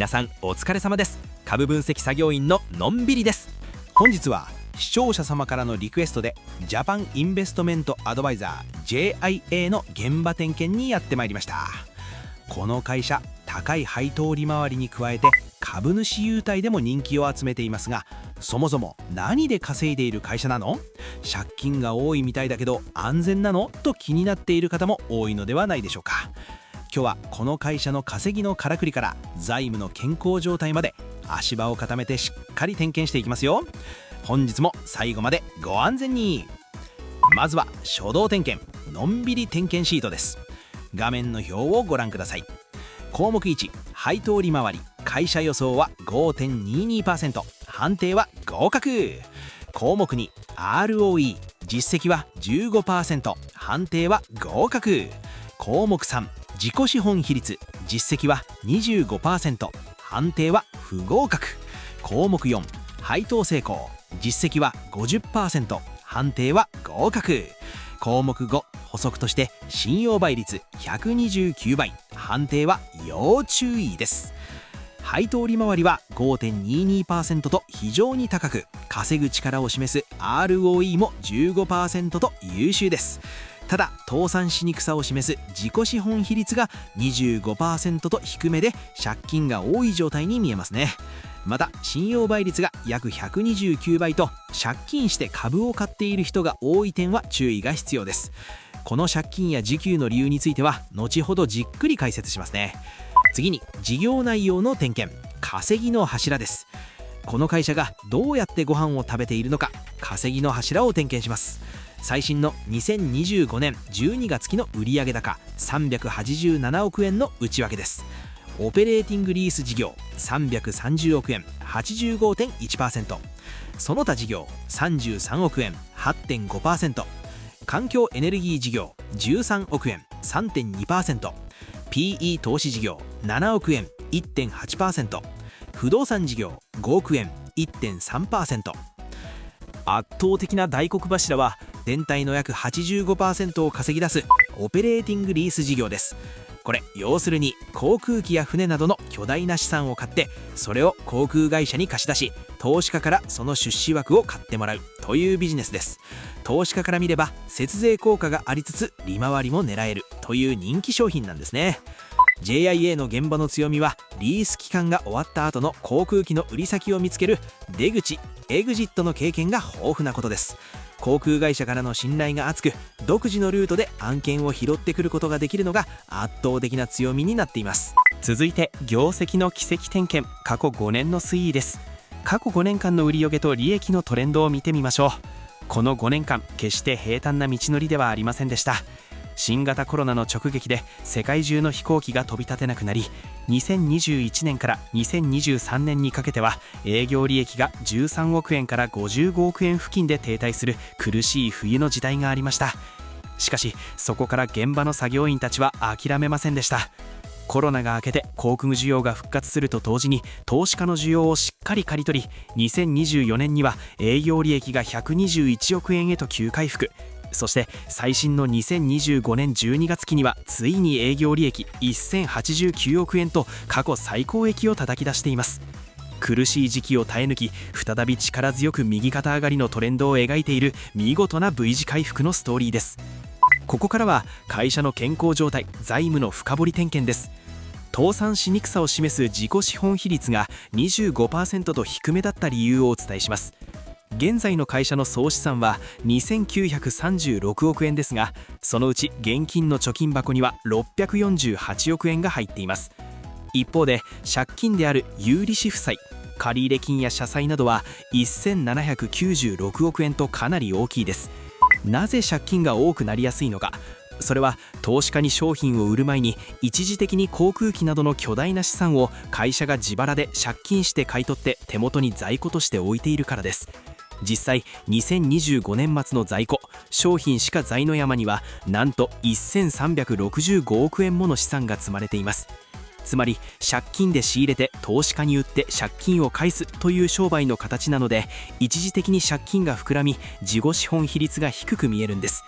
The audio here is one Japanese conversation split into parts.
皆さんお疲れ様です。株分析作業員ののんびりです。本日は視聴者様からのリクエストでジャパンインベストメントアドバイザー JIA の現場点検にやってまいりました。この会社、高い配当利回りに加えて株主優待でも人気を集めていますが、そもそも何で稼いでいる会社なの？借金が多いみたいだけど安全なの？と気になっている方も多いのではないでしょうか。今日はこの会社の稼ぎのからくりから財務の健康状態まで足場を固めてしっかり点検していきますよ。本日も最後までご安全に。まずは初動点検、のんびり点検シートです。画面の表をご覧ください。項目1、配当利回り、会社予想は 5.22%、 判定は合格。項目2、 ROE、 実績は 15%、 判定は合格。項目3、自己資本比率、実績は 25%、 判定は不合格。項目4、配当成功、実績は 50%、 判定は合格。項目5、補足として信用倍率129倍、判定は要注意です。配当利回りは 5.22% と非常に高く、稼ぐ力を示す ROE も 15% と優秀です。ただ倒産しにくさを示す自己資本比率が 25% と低めで借金が多い状態に見えますね。また信用倍率が約129倍と借金して株を買っている人が多い点は注意が必要です。この借金や受給の理由については後ほどじっくり解説しますね。次に事業内容の点検、稼ぎの柱です。この会社がどうやってご飯を食べているのか、稼ぎの柱を点検します。最新の2025年12月期の売上高387億円の内訳です。オペレーティングリース事業330億円 85.1%、 その他事業33億円 8.5%、 環境エネルギー事業13億円 3.2%、 PE 投資事業7億円 1.8%、 不動産事業5億円 1.3%。 圧倒的な大黒柱は全体の約 85% を稼ぎ出すオペレーティングリース事業です。これ要するに航空機や船などの巨大な資産を買って、それを航空会社に貸し出し、投資家からその出資枠を買ってもらうというビジネスです。投資家から見れば節税効果がありつつ利回りも狙えるという人気商品なんですね。 JIA の現場の強みはリース期間が終わった後の航空機の売り先を見つける出口エグジットの経験が豊富なことです。航空会社からの信頼が厚く、独自のルートで案件を拾ってくることができるのが圧倒的な強みになっています。続いて業績の軌跡点検、過去5年の推移です。過去5年間の売上と利益のトレンドを見てみましょう。この5年間決して平坦な道のりではありませんでした。新型コロナの直撃で世界中の飛行機が飛び立てなくなり、2021年から2023年にかけては営業利益が13億円から55億円付近で停滞する苦しい冬の時代がありました。しかしそこから現場の作業員たちは諦めませんでした。コロナが明けて航空需要が復活すると同時に投資家の需要をしっかり刈り取り、2024年には営業利益が121億円へと急回復。そして最新の2025年12月期にはついに営業利益1089億円と過去最高益を叩き出しています。苦しい時期を耐え抜き、再び力強く右肩上がりのトレンドを描いている見事な V 字回復のストーリーです。ここからは会社の健康状態、財務の深掘り点検です。倒産しにくさを示す自己資本比率が 25% と低めだった理由をお伝えします。現在の会社の総資産は2936億円ですが、そのうち現金の貯金箱には648億円が入っています。一方で借金である有利子負債、借入金や社債などは1796億円とかなり大きいです。なぜ借金が多くなりやすいのか。それは投資家に商品を売る前に一時的に航空機などの巨大な資産を会社が自腹で借金して買い取って手元に在庫として置いているからです。実際2025年末の在庫商品しか在の山にはなんと1365億円もの資産が積まれています。つまり借金で仕入れて投資家に売って借金を返すという商売の形なので、一時的に借金が膨らみ自己資本比率が低く見えるんです。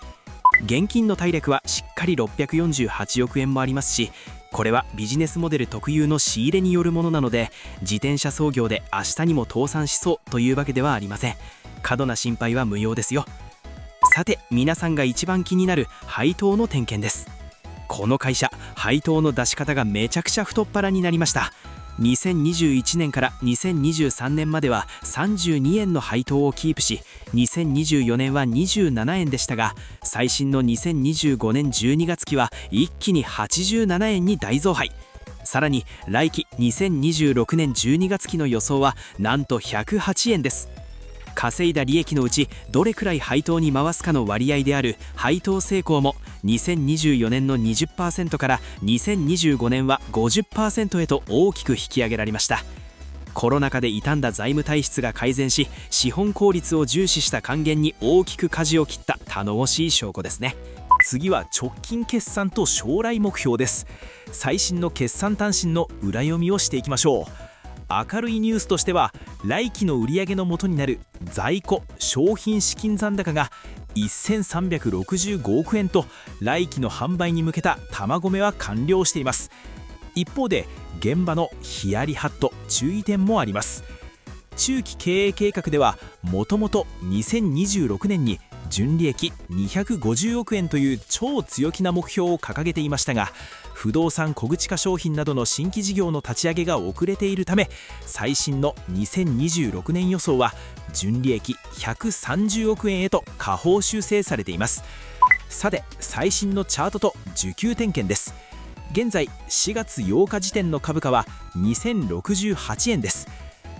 現金の体力はしっかり648億円もありますし、これはビジネスモデル特有の仕入れによるものなので、自転車操業で明日にも倒産しそうというわけではありません。過度な心配は無用ですよ。さて、皆さんが一番気になる配当の点検です。この会社、配当の出し方がめちゃくちゃ太っ腹になりました。2021年から2023年までは32円の配当をキープし、2024年は27円でしたが、最新の2025年12月期は一気に87円に大増配。さらに来期2026年12月期の予想はなんと108円です。稼いだ利益のうちどれくらい配当に回すかの割合である配当成功も2024年の 20% から2025年は 50% へと大きく引き上げられました。コロナ禍で傷んだ財務体質が改善し、資本効率を重視した還元に大きく舵を切った頼もしい証拠ですね。次は直近決算と将来目標です。最新の決算短信の裏読みをしていきましょう。明るいニュースとしては、来期の売上の元になる在庫商品資金残高が1365億円と、来期の販売に向けた玉込めは完了しています。一方で現場のヒヤリハット注意点もあります。中期経営計画ではもともと2026年に純利益250億円という超強気な目標を掲げていましたが、不動産小口化商品などの新規事業の立ち上げが遅れているため、最新の2026年予想は純利益130億円へと下方修正されています。さて、最新のチャートと需給点検です。現在4月8日時点の株価は2068円です。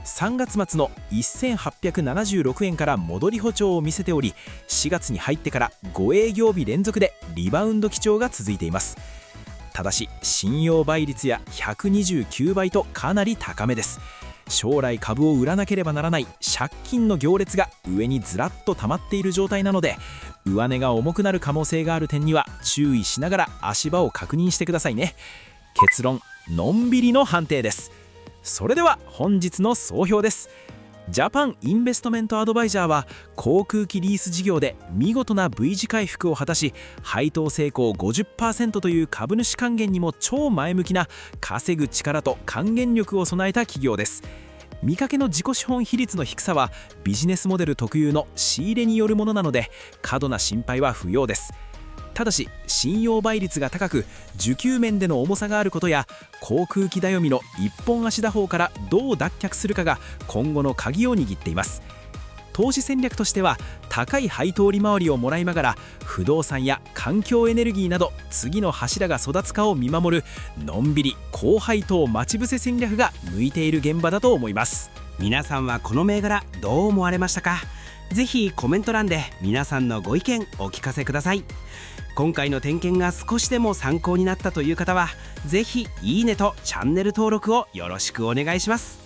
3月末の1876円から戻り歩調を見せており、4月に入ってから5営業日連続でリバウンド基調が続いています。ただし信用倍率や129倍とかなり高めです。将来株を売らなければならない借金の行列が上にずらっと溜まっている状態なので、上値が重くなる可能性がある点には注意しながら足場を確認してくださいね。結論、のんびりの判定です。それでは本日の総評です。ジャパンインベストメントアドバイザーは航空機リース事業で見事な V 字回復を果たし、配当成功 50% という株主還元にも超前向きな稼ぐ力と還元力を備えた企業です。見かけの自己資本比率の低さはビジネスモデル特有の仕入れによるものなので、過度な心配は不要です。ただし信用倍率が高く、需給面での重さがあることや、航空機頼みの一本足打法からどう脱却するかが今後の鍵を握っています。投資戦略としては、高い配当利回りをもらいながら不動産や環境エネルギーなど次の柱が育つかを見守るのんびり高配当待ち伏せ戦略が向いている現場だと思います。皆さんはこの銘柄どう思われましたか？ぜひコメント欄で皆さんのご意見お聞かせください。今回の点検が少しでも参考になったという方は、ぜひいいねとチャンネル登録をよろしくお願いします。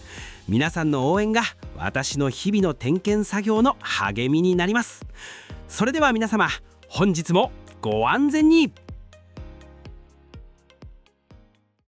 皆さんの応援が私の日々の点検作業の励みになります。それでは皆様、本日もご安全に。